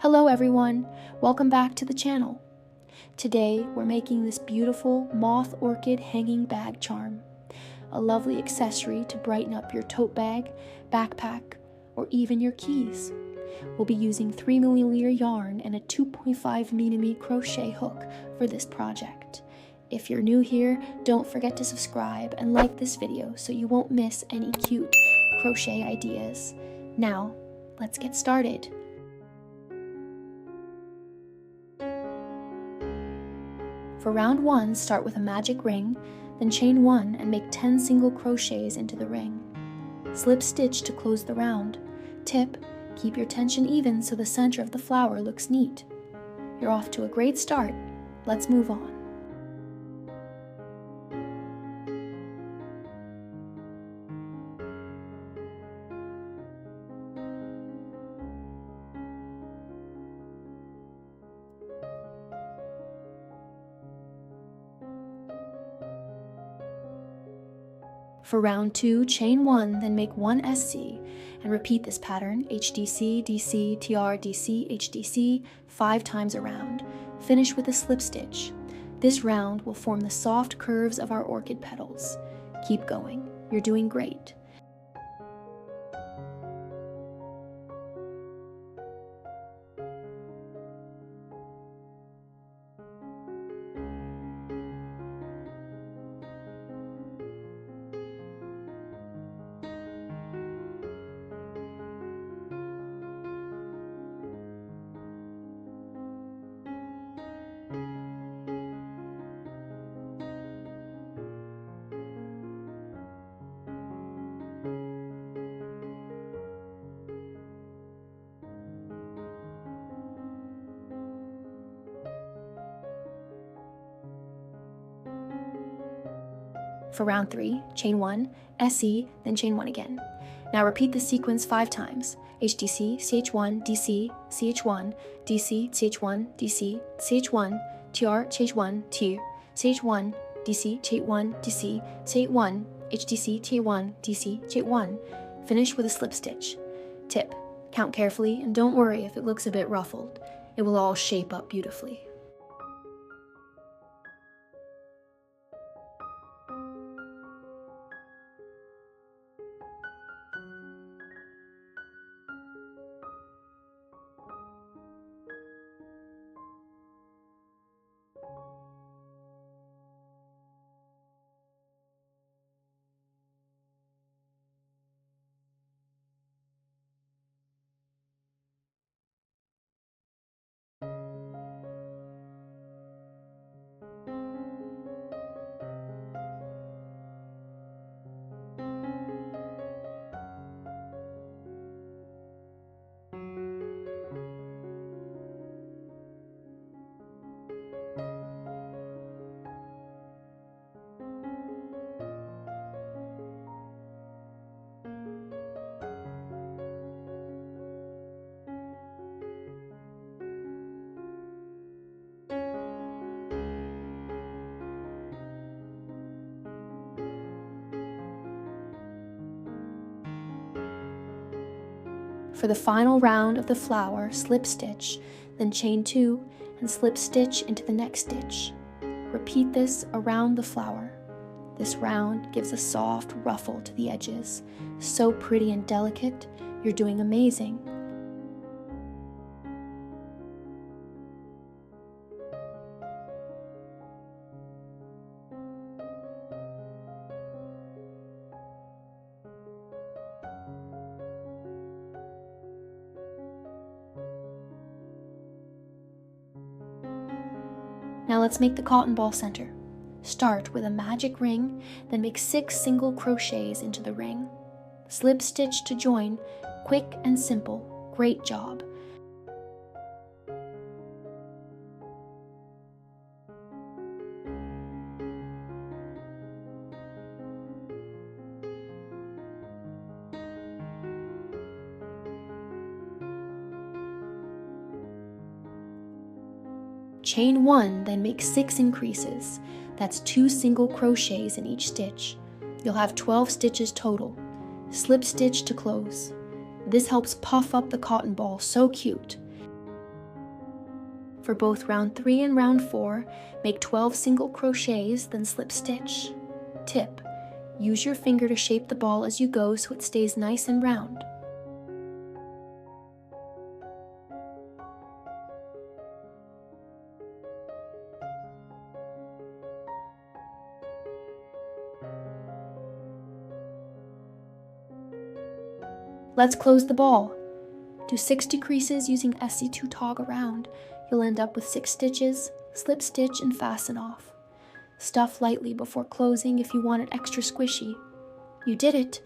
Hello everyone, welcome back to the channel. Today we're making this beautiful moth orchid hanging bag charm, a lovely accessory to brighten up your tote bag, backpack, or even your keys. We'll be using 3mm yarn and a 2.5mm crochet hook for this project. If you're new here, don't forget to subscribe and like this video so you won't miss any cute crochet ideas. Now, let's get started. For round 1, start with a magic ring, then chain 1 and make 10 single crochets into the ring. Slip stitch to close the round. Tip, keep your tension even so the center of the flower looks neat. You're off to a great start. Let's move on. For round 2, chain 1, then make 1 SC, and repeat this pattern, HDC, DC, TR, DC, HDC, 5 times around. Finish with a slip stitch. This round will form the soft curves of our orchid petals. Keep going, you're doing great. For round 3, chain 1, SE, then chain 1 again. Now repeat the sequence 5 times. HDC, CH1, DC, CH1, DC, CH1, DC, CH1, TR, CH1, TR, CH1, DC, CH1, DC, CH1, HDC, TR1, DC, CH1. Finish with a slip stitch. Tip, count carefully and don't worry if it looks a bit ruffled. It will all shape up beautifully. For the final round of the flower, slip stitch, then chain 2 and slip stitch into the next stitch. Repeat this around the flower. This round gives a soft ruffle to the edges. So pretty and delicate, you're doing amazing. Now let's make the cotton ball center. Start with a magic ring, then make 6 single crochets into the ring. Slip stitch to join, quick and simple, great job. Chain 1, then make 6 increases. That's 2 single crochets in each stitch. You'll have 12 stitches total. Slip stitch to close. This helps puff up the cotton ball so cute. For both round 3 and round 4, make 12 single crochets, then slip stitch. Tip: use your finger to shape the ball as you go so it stays nice and round. Let's close the ball. Do 6 decreases using SC2 tog around. You'll end up with 6 stitches, slip stitch and fasten off. Stuff lightly before closing if you want it extra squishy. You did it!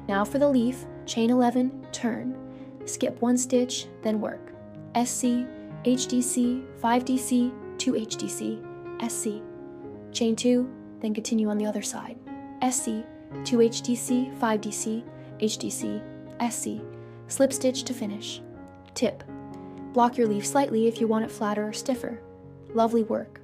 Now for the leaf, chain 11, turn, skip 1 stitch, then work. SC, HDC, 5DC, 2HDC, SC. Chain 2, then continue on the other side. SC, 2HDC, 5DC, HDC, SC. Slip stitch to finish. Tip: block your leaf slightly if you want it flatter or stiffer. Lovely work.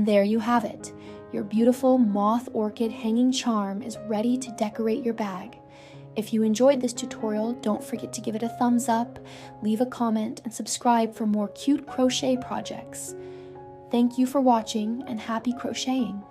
And there you have it. Your beautiful moth orchid hanging charm is ready to decorate your bag. If you enjoyed this tutorial, don't forget to give it a thumbs up, leave a comment, and subscribe for more cute crochet projects. Thank you for watching, and happy crocheting!